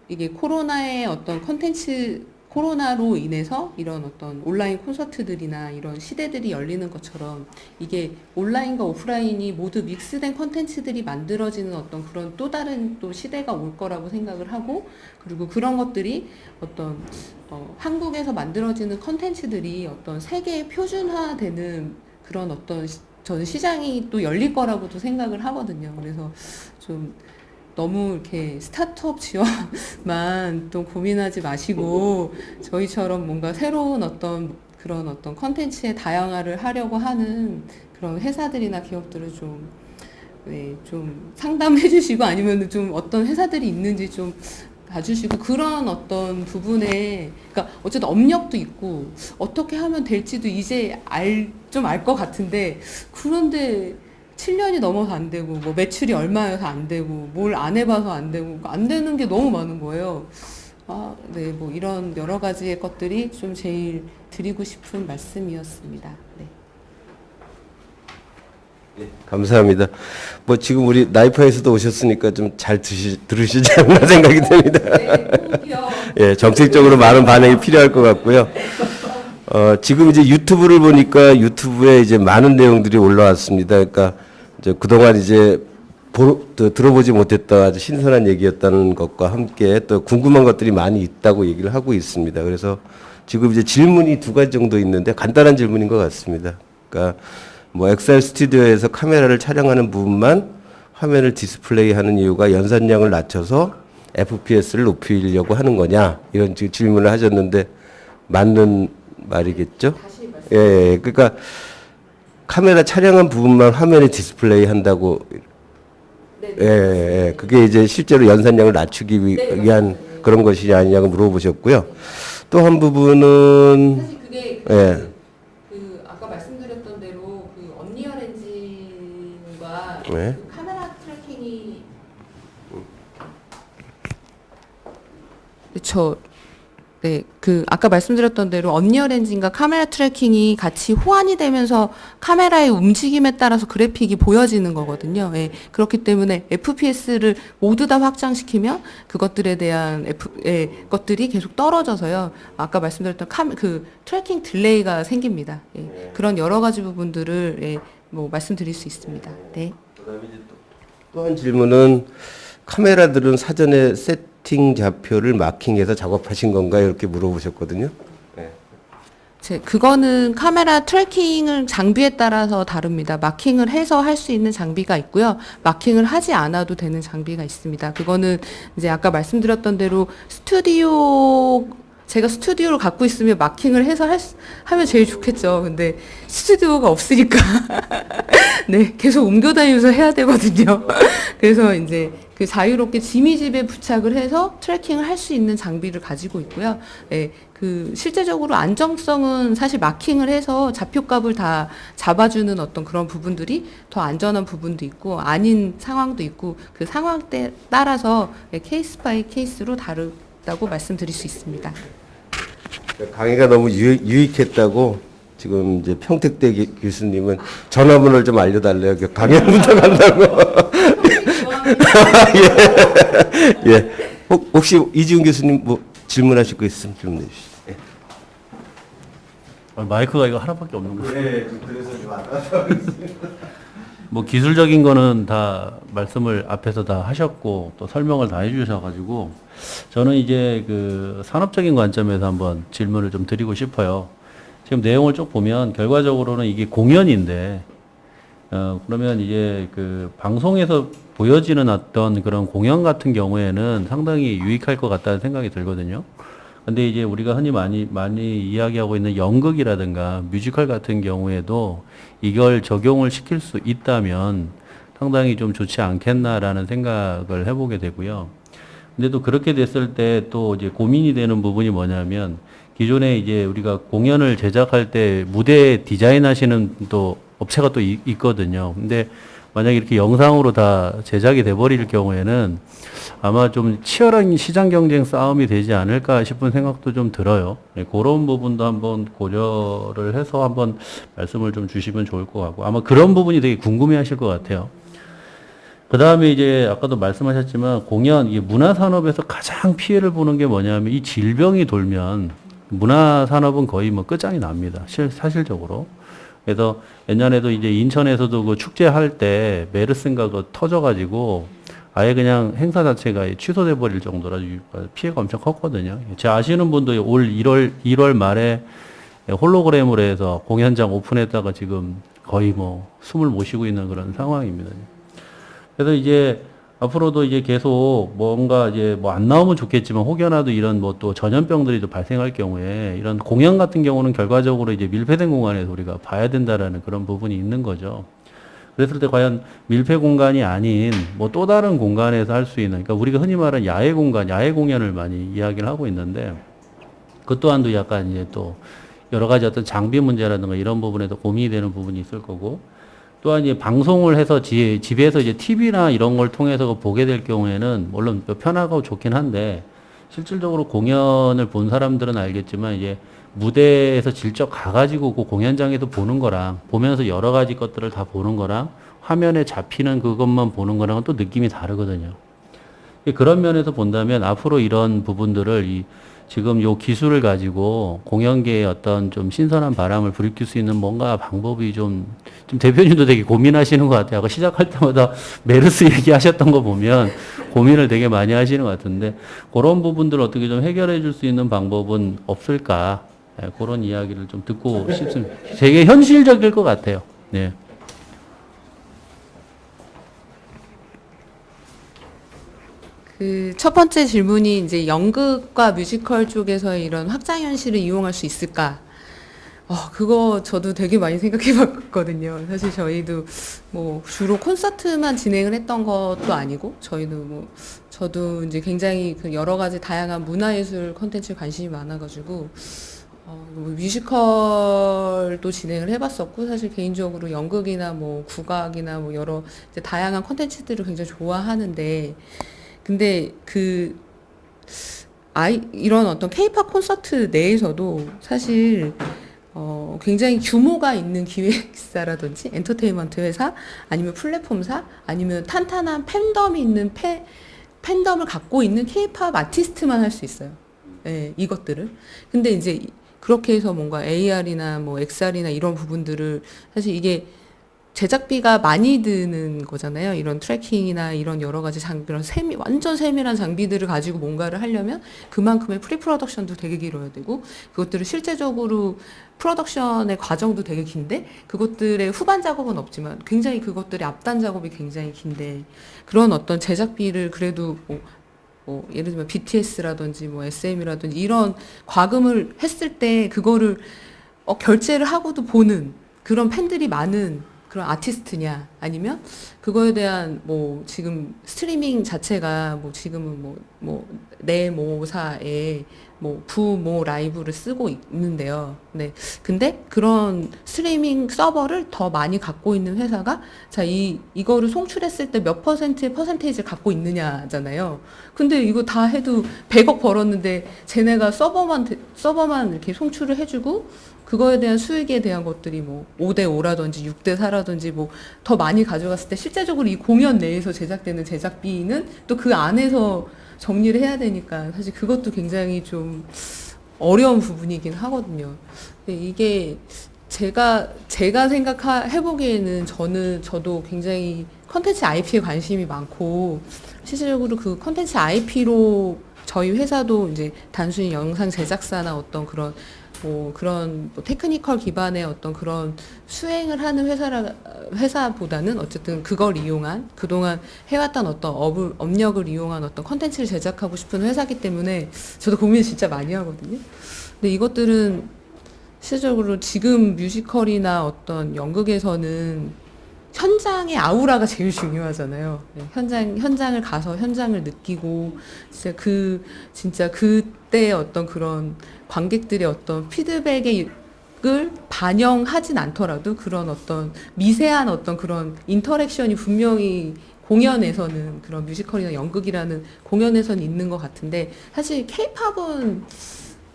이게 코로나의 어떤 코로나로 인해서 이런 어떤 온라인 콘서트들이나 이런 시대들이 열리는 것처럼 이게 온라인과 오프라인이 모두 믹스된 콘텐츠들이 만들어지는 어떤 그런 또 다른 또 시대가 올 거라고 생각을 하고 그리고 그런 것들이 어떤 한국에서 만들어지는 콘텐츠들이 어떤 세계에 표준화되는 그런 어떤 저는 시장이 또 열릴 거라고도 생각을 하거든요. 그래서 좀 너무 이렇게 스타트업 지원만 또 고민하지 마시고 저희처럼 뭔가 새로운 어떤 그런 어떤 컨텐츠의 다양화를 하려고 하는 그런 회사들이나 기업들을 좀 상담해 주시고 아니면 좀 어떤 회사들이 있는지 좀 봐주시고 그런 어떤 부분에 그러니까 어쨌든 업력도 있고 어떻게 하면 될지도 이제 좀 알 것 같은데 그런데 7년이 넘어서 안 되고 뭐 매출이 얼마여서 안 되고 뭘 안 해봐서 안 되고 안 되는 게 너무 많은 거예요. 네, 뭐 이런 여러 가지의 것들이 좀 제일 드리고 싶은 말씀이었습니다. 네. 네, 감사합니다. 뭐 지금 우리 나이파에서도 오셨으니까 좀 잘 들으시지 않나 생각이 듭니다. 예, 정책적으로 많은 반응이 필요할 것 같고요. 지금 이제 유튜브를 보니까 유튜브에 이제 많은 내용들이 올라왔습니다. 그러니까 이제 그동안 이제 들어보지 못했던 아주 신선한 얘기였다는 것과 함께 또 궁금한 것들이 많이 있다고 얘기를 하고 있습니다. 그래서 지금 이제 질문이 2가지 정도 있는데 간단한 질문인 것 같습니다. 그러니까 뭐 엑셀 스튜디오에서 카메라를 촬영하는 부분만 화면을 디스플레이하는 이유가 연산량을 낮춰서 FPS를 높이려고 하는 거냐 이런 질문을 하셨는데 맞는 말이겠죠? 예, 그러니까 카메라 촬영한 부분만 화면에 디스플레이 한다고. 예, 그게 이제 실제로 연산량을 낮추기 위한 그런 것이 아니냐고 물어보셨고요. 또 한 부분은 사실 그게 예. 아까 말씀드렸던 대로 그 언리얼 엔진과 네. 그 카메라 트래킹이 네, 아까 말씀드렸던 대로 언리얼 엔진과 카메라 트래킹이 같이 호환이 되면서 카메라의 움직임에 따라서 그래픽이 보여지는 거거든요. 예, 그렇기 때문에 FPS를 모두 다 확장시키면 그것들에 대한 것들이 계속 떨어져서요. 아까 말씀드렸던 그 트래킹 딜레이가 생깁니다. 예, 그런 여러 가지 부분들을 뭐 말씀드릴 수 있습니다. 네. 그다음에 이제 또 한 질문은 카메라들은 사전에 세팅 좌표를 마킹해서 작업하신 건가 이렇게 물어보셨거든요. 네. 그거는 카메라 트래킹을 장비에 따라서 다릅니다. 마킹을 해서 할 수 있는 장비가 있고요. 마킹을 하지 않아도 되는 장비가 있습니다. 그거는 이제 아까 말씀드렸던 대로 제가 스튜디오를 갖고 있으면 마킹을 해서 하면 제일 좋겠죠. 근데 스튜디오가 없으니까 네, 계속 옮겨 다니면서 해야 되거든요. 그래서 이제 그 자유롭게 지미집에 부착을 해서 트래킹을 할 수 있는 장비를 가지고 있고요. 예, 그 실제적으로 안정성은 사실 마킹을 해서 좌표값을 다 잡아주는 어떤 그런 부분들이 더 안전한 부분도 있고 아닌 상황도 있고 그 상황에 따라서 케이스 바이 케이스로 다르다고 말씀드릴 수 있습니다. 강의가 너무 유익했다고 지금 이제 평택대 교수님은 전화번호를 좀 알려달래요. 강의 부탁한다고. 예. 예. 혹시 이지훈 교수님 뭐 질문하실 거 있으면 질문해 주시죠. 예. 마이크가 이거 하나밖에 없는 거예요. 네, 그래서 좀 아까워서. 뭐 기술적인 거는 다 말씀을 앞에서 다 하셨고 또 설명을 다 해주셔가지고 저는 이제 그 산업적인 관점에서 한번 질문을 좀 드리고 싶어요. 지금 내용을 쭉 보면 결과적으로는 이게 공연인데 그러면 이제 그 방송에서 보여지는 어떤 그런 공연 같은 경우에는 상당히 유익할 것 같다는 생각이 들거든요. 근데 이제 우리가 흔히 많이 이야기하고 있는 연극이라든가 뮤지컬 같은 경우에도 이걸 적용을 시킬 수 있다면 상당히 좀 좋지 않겠나라는 생각을 해보게 되고요. 근데 또 그렇게 됐을 때 또 이제 고민이 되는 부분이 뭐냐면 기존에 이제 우리가 공연을 제작할 때 무대 디자인하시는 또 업체가 또 있거든요. 근데 만약에 이렇게 영상으로 다 제작이 돼버릴 경우에는 아마 좀 치열한 시장 경쟁 싸움이 되지 않을까 싶은 생각도 좀 들어요. 네, 그런 부분도 한번 고려를 해서 한번 말씀을 좀 주시면 좋을 것 같고 아마 그런 부분이 되게 궁금해 하실 것 같아요. 그 다음에 이제 아까도 말씀하셨지만 공연, 이게 문화산업에서 가장 피해를 보는 게 뭐냐면 이 질병이 돌면 문화산업은 거의 뭐 끝장이 납니다. 사실적으로. 그래서 옛날에도 이제 인천에서도 그 축제할 때 메르스인가 그 터져가지고 아예 그냥 행사 자체가 취소돼 버릴 정도라 피해가 엄청 컸거든요. 제 아시는 분도 올 1월 말에 홀로그램으로 해서 공연장 오픈했다가 지금 거의 뭐 숨을 못 쉬고 있는 그런 상황입니다. 그래서 이제 앞으로도 이제 계속 뭔가 이제 뭐 안 나오면 좋겠지만 혹여나도 이런 뭐 또 전염병들이 또 발생할 경우에 이런 공연 같은 경우는 결과적으로 이제 밀폐된 공간에서 우리가 봐야 된다라는 그런 부분이 있는 거죠. 그랬을 때 과연 밀폐 공간이 아닌 뭐 또 다른 공간에서 할 수 있는, 그러니까 우리가 흔히 말하는 야외 공간, 야외 공연을 많이 이야기를 하고 있는데 그 또한도 약간 이제 또 여러 가지 어떤 장비 문제라든가 이런 부분에서 고민이 되는 부분이 있을 거고 또한 이제 방송을 해서 집에서 이제 TV나 이런 걸 통해서 보게 될 경우에는 물론 편하고 좋긴 한데 실질적으로 공연을 본 사람들은 알겠지만 이제 무대에서 직접 가가지고 그 공연장에서 보는 거랑 보면서 여러 가지 것들을 다 보는 거랑 화면에 잡히는 그것만 보는 거랑은 또 느낌이 다르거든요. 그런 면에서 본다면 앞으로 이런 부분들을 지금 요 기술을 가지고 공연계에 어떤 좀 신선한 바람을 불이킬 수 있는 뭔가 방법이 좀 대표님도 되게 고민하시는 것 같아요. 아까 시작할 때마다 메르스 얘기하셨던 거 보면 고민을 되게 많이 하시는 것 같은데 그런 부분들을 어떻게 좀 해결해 줄 수 있는 방법은 없을까? 네, 그런 이야기를 좀 듣고 싶습니다. 되게 현실적일 것 같아요. 네. 그 첫 번째 질문이 이제 연극과 뮤지컬 쪽에서의 이런 확장 현실을 이용할 수 있을까? 그거 저도 되게 많이 생각해 봤거든요. 사실 저희도 뭐 주로 콘서트만 진행을 했던 것도 아니고 저도 이제 굉장히 그 여러 가지 다양한 문화예술 콘텐츠에 관심이 많아가지고 뮤지컬도 진행을 해봤었고 사실 개인적으로 연극이나 뭐 국악이나 뭐 여러 이제 다양한 콘텐츠들을 굉장히 좋아하는데 근데 이런 어떤 K-팝 콘서트 내에서도 사실 굉장히 규모가 있는 기획사라든지 엔터테인먼트 회사 아니면 플랫폼사 아니면 탄탄한 팬덤이 있는 팬덤을 갖고 있는 K-팝 아티스트만 할 수 있어요. 네, 이것들을. 근데 이제 그렇게 해서 뭔가 AR이나 뭐 XR이나 이런 부분들을 사실 이게 제작비가 많이 드는 거잖아요. 이런 트래킹이나 이런 여러 가지 그런 완전 세밀한 장비들을 가지고 뭔가를 하려면 그만큼의 프리프로덕션도 되게 길어야 되고 그것들을 실제적으로 프로덕션의 과정도 되게 긴데 그것들의 후반 작업은 없지만 굉장히 그것들의 앞단 작업이 굉장히 긴데 그런 어떤 제작비를 그래도 뭐 예를 들면 BTS라든지 뭐 SM이라든지 이런 과금을 했을 때 그거를 결제를 하고도 보는 그런 팬들이 많은 그런 아티스트냐 아니면 그거에 대한 뭐 지금 스트리밍 자체가 뭐 지금은 뭐 내 모사에 뭐 부모 라이브를 쓰고 있는데요. 네. 근데 그런 스트리밍 서버를 더 많이 갖고 있는 회사가 자, 이거를 송출했을 때 몇 퍼센트의 퍼센테이지를 갖고 있느냐잖아요. 근데 이거 다 해도 100억 벌었는데 쟤네가 서버만 이렇게 송출을 해주고 그거에 대한 수익에 대한 것들이 뭐 5대5라든지 6대4라든지 뭐 더 많이 가져갔을 때 실제적으로 이 공연 내에서 제작되는 제작비는 또 그 안에서 정리를 해야 되니까 사실 그것도 굉장히 좀 어려운 부분이긴 하거든요. 근데 이게 제가 생각해보기에는 저도 굉장히 컨텐츠 IP에 관심이 많고 실질적으로 그 컨텐츠 IP로 저희 회사도 이제 단순히 영상 제작사나 어떤 그런 테크니컬 기반의 어떤 그런 수행을 하는 회사보다는 어쨌든 그걸 이용한, 그동안 해왔던 어떤 업력을 이용한 어떤 컨텐츠를 제작하고 싶은 회사이기 때문에 저도 고민을 진짜 많이 하거든요. 근데 이것들은 실질적으로 지금 뮤지컬이나 어떤 연극에서는 현장의 아우라가 제일 중요하잖아요. 네, 현장을 가서 현장을 느끼고, 진짜 그때 어떤 그런 관객들의 어떤 피드백을 반영하진 않더라도 그런 어떤 미세한 어떤 그런 인터랙션이 분명히 공연에서는 그런 뮤지컬이나 연극이라는 공연에서는 있는 것 같은데 사실 케이팝은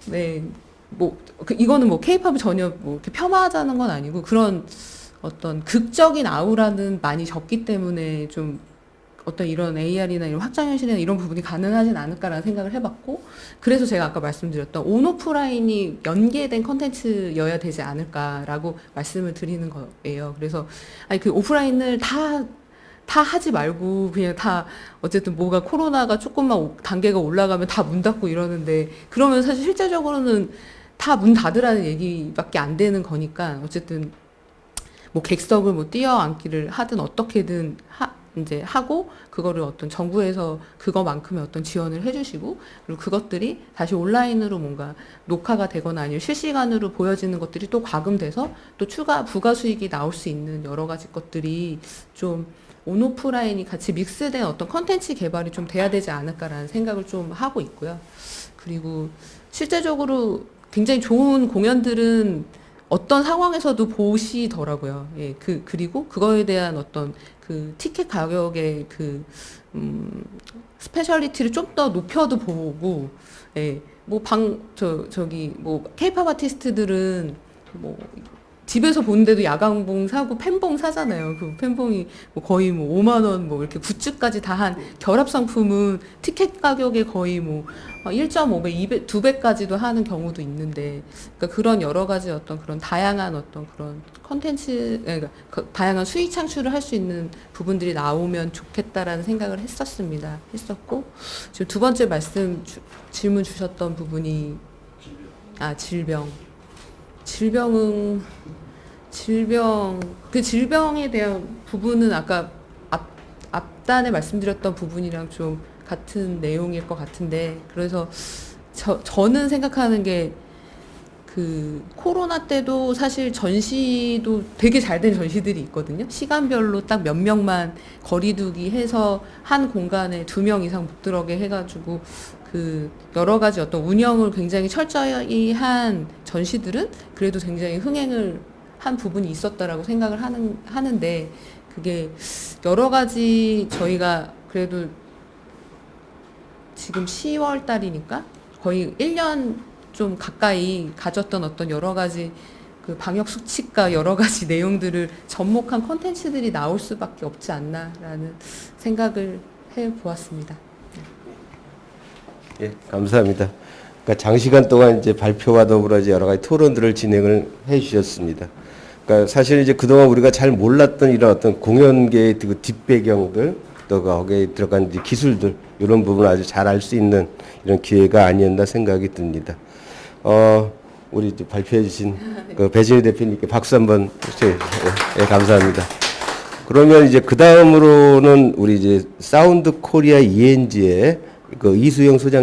네, 이거는 뭐 케이팝을 전혀 뭐 이렇게 폄하하자는 건 아니고 그런 어떤 극적인 아우라는 많이 적기 때문에 좀 어떤 이런 AR이나 이런 확장현실이나 이런 부분이 가능하진 않을까라는 생각을 해봤고 그래서 제가 아까 말씀드렸던 온오프라인이 연계된 컨텐츠여야 되지 않을까라고 말씀을 드리는 거예요. 그래서 아니 그 오프라인을 다 하지 말고 그냥 다 어쨌든 뭐가 코로나가 조금만 단계가 올라가면 다 문 닫고 이러는데 그러면 사실 실제적으로는 다 문 닫으라는 얘기밖에 안 되는 거니까 어쨌든 뭐 객석을 뭐 띄어앉기를 하든 어떻게든 이제 하고 그거를 어떤 정부에서 그거만큼의 어떤 지원을 해주시고 그리고 그것들이 다시 온라인으로 뭔가 녹화가 되거나 아니면 실시간으로 보여지는 것들이 또 과금돼서 또 추가 부가 수익이 나올 수 있는 여러 가지 것들이 좀 온오프라인이 같이 믹스된 어떤 컨텐츠 개발이 좀 돼야 되지 않을까라는 생각을 좀 하고 있고요. 그리고 실제적으로 굉장히 좋은 공연들은 어떤 상황에서도 보시더라고요. 예, 그리고 그거에 대한 어떤 그 티켓 가격의 스페셜리티를 좀 더 높여도 보고, 예, 뭐 케이팝 아티스트들은 뭐, 집에서 보는데도 야광봉 사고 팬봉 사잖아요. 그 팬봉이 뭐 거의 뭐 5만 원 뭐 이렇게 굿즈까지 다 한 결합 상품은 티켓 가격에 거의 뭐 1.5배, 2배까지도 하는 경우도 있는데, 그러니까 그런 여러 가지 어떤 그런 다양한 어떤 그런 컨텐츠, 그러니까 다양한 수익 창출을 할 수 있는 부분들이 나오면 좋겠다라는 생각을 했었고, 지금 두 번째 질문 주셨던 부분이, 질병에 대한 부분은 아까 앞단에 말씀드렸던 부분이랑 좀 같은 내용일 것 같은데, 그래서 저는 생각하는 게 그 코로나 때도 사실 전시도 되게 잘 된 전시들이 있거든요. 시간별로 딱 몇 명만 거리두기 해서 한 공간에 2명 이상 못 들어게 해가지고 그 여러 가지 어떤 운영을 굉장히 철저히 한 전시들은 그래도 굉장히 흥행을 한 부분이 있었다라고 생각을 하는데, 그게 여러 가지 저희가 그래도 지금 10월 달이니까 거의 1년 좀 가까이 가졌던 어떤 여러 가지 그 방역 수칙과 여러 가지 내용들을 접목한 콘텐츠들이 나올 수밖에 없지 않나라는 생각을 해 보았습니다. 예, 감사합니다. 그러니까 장시간 동안 이제 발표와 더불어 이제 여러 가지 토론들을 진행을 해 주셨습니다. 그러니까 사실 이제 그동안 우리가 잘 몰랐던 이런 어떤 공연계의 그 뒷배경들, 또 거기에 들어간 이제 기술들, 이런 부분을 아주 잘 알 수 있는 이런 기회가 아니었나 생각이 듭니다. 우리 이제 발표해 주신 그 배진희 대표님께 박수 한번 주세요. 예, 감사합니다. 그러면 이제 그 다음으로는 우리 이제 사운드 코리아 ENG의 그 이수영 소장